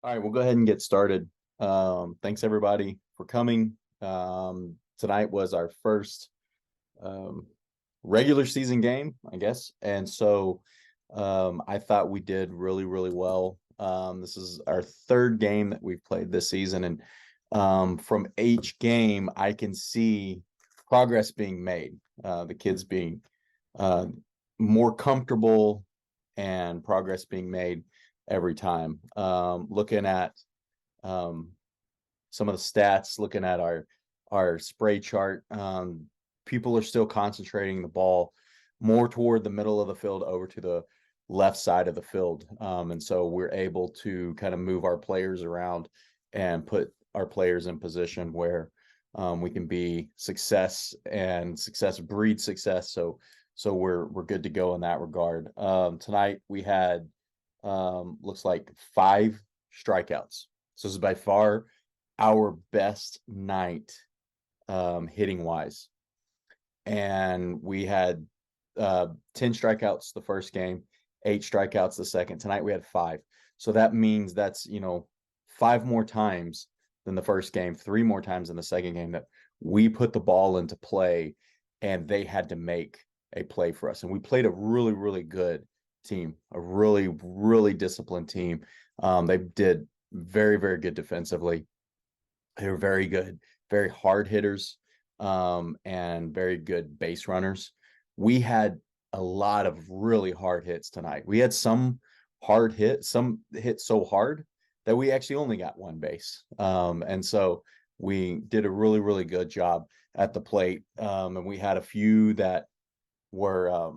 All right, we'll go ahead and get started. Thanks everybody for coming. Tonight was our first um, regular season game, I guess, and so I thought we did really, really well. This is our third game that we've played this season, and from each game, I can see progress being made. The kids being uh, more comfortable and progress being made every time. Looking at um, some of the stats, looking at our spray chart, people are still concentrating the ball more toward the middle of the field over to the left side of the field. And so we're able to kind of move our players around and put our players in position where we can be success and success breeds success. So we're good to go in that regard. Tonight we had looks like 5 strikeouts. So this is by far our best night hitting wise. And we had 10 strikeouts the first game, 8 strikeouts the second. Tonight we had 5. So that means that's, 5 more times than the first game, 3 more times than the second game that we put the ball into play and they had to make a play for us. And we played a really, really good team, a really, really disciplined team. They did very, very good defensively. They were very good, very hard hitters, and very good base runners. We had a lot of really hard hits tonight. We had some hit so hard that we actually only got one base. And so we did a really, really good job at the plate. And we had a few that were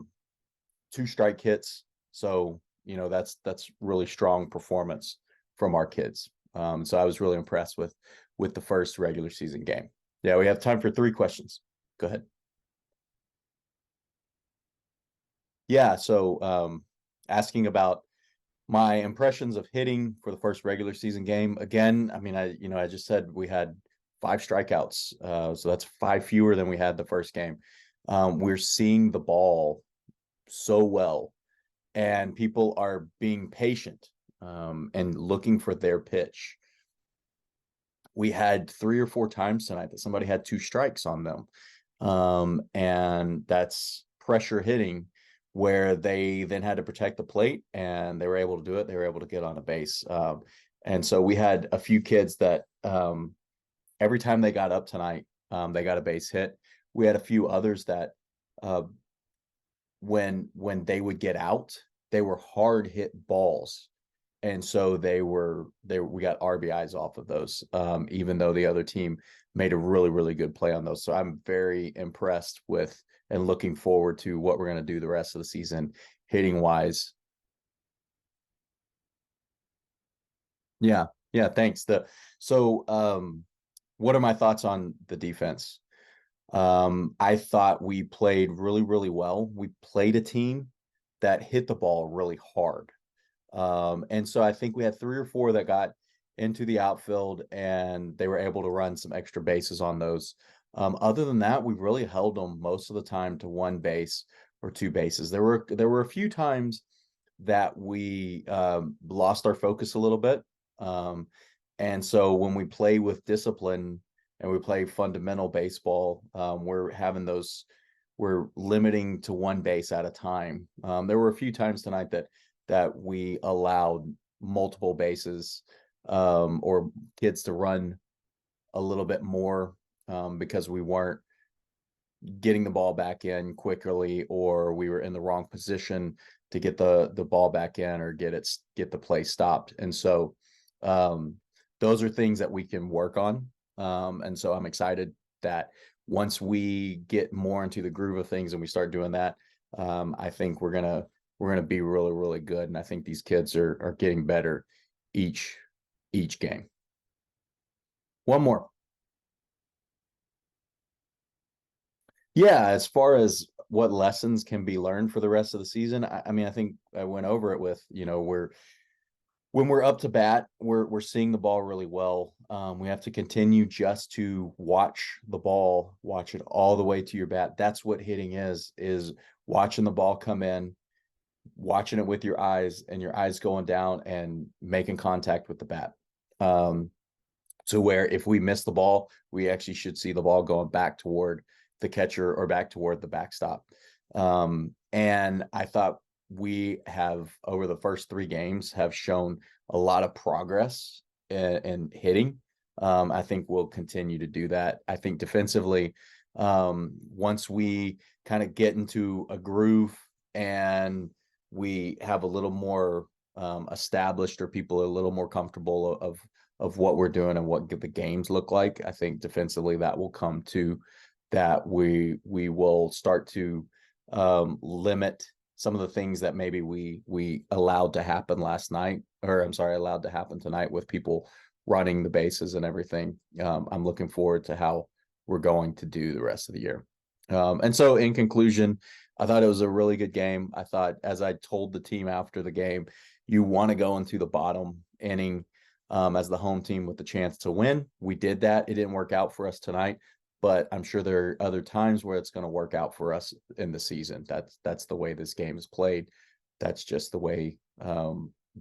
2 strike hits. So, that's really strong performance from our kids. So I was really impressed with the first regular season game. Yeah, we have time for 3 questions. Go ahead. Yeah, so asking about my impressions of hitting for the first regular season game. Again, I mean, I just said we had 5 strikeouts, so that's 5 fewer than we had the first game. We're seeing the ball so well, and people are being patient and looking for their pitch. We had 3 or 4 times tonight that somebody had 2 strikes on them. And that's pressure hitting where they then had to protect the plate and they were able to do it. They were able to get on a base. And so we had a few kids that every time they got up tonight, they got a base hit. We had a few others that uh, when they would get out, they were hard hit balls. And so we got RBIs off of those, even though the other team made a really, really good play on those. So I'm very impressed with and looking forward to what we're going to do the rest of the season hitting wise. Yeah, yeah, thanks. What are my thoughts on the defense? I thought we played really, really well. We played a team that hit the ball really hard. And so I think we had 3 or 4 that got into the outfield and they were able to run some extra bases on those. Other than that, we really held them most of the time to one base or 2 bases. There were a few times that we lost our focus a little bit. Um, and so when we play with discipline and we play fundamental baseball, we're limiting to one base at a time. There were a few times tonight that we allowed multiple bases or kids to run a little bit more because we weren't getting the ball back in quickly or we were in the wrong position to get the ball back in or get the play stopped. And so um, those are things that we can work on. And so I'm excited that once we get more into the groove of things and we start doing that, I think we're gonna be really, really good. And I think these kids are getting better each each game. One more. Yeah, as far as what lessons can be learned for the rest of the season, I mean, I think I went over it with, we're when we're up to bat, we're seeing the ball really well. We have to continue just to watch the ball, watch it all the way to your bat. That's what hitting is watching the ball come in, watching it with your eyes and your eyes going down and making contact with the bat. To where if we miss the ball, we actually should see the ball going back toward the catcher or back toward the backstop. And I thought we have, over the first 3 games, have shown a lot of progress in hitting. I think we'll continue to do that. I think defensively, once we kind of get into a groove and we have a little more established, or people are a little more comfortable of what we're doing and what the games look like, I think defensively that will come to that. We will start to limit some of the things that maybe we allowed to happen last night, or I'm sorry, allowed to happen tonight, with people running the bases and everything. I'm looking forward to how we're going to do the rest of the year. And so in conclusion, I thought it was a really good game. I thought, as I told the team after the game, you want to go into the bottom inning as the home team with the chance to win. We did that. It didn't work out for us tonight, but I'm sure there are other times where it's going to work out for us in the season. That's the way this game is played. That's just the way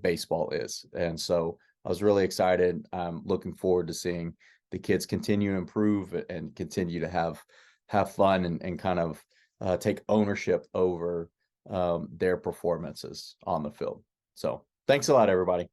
baseball is. And so I was really excited. I'm looking forward to seeing the kids continue to improve and continue to have fun and kind of take ownership over their performances on the field. So thanks a lot, everybody.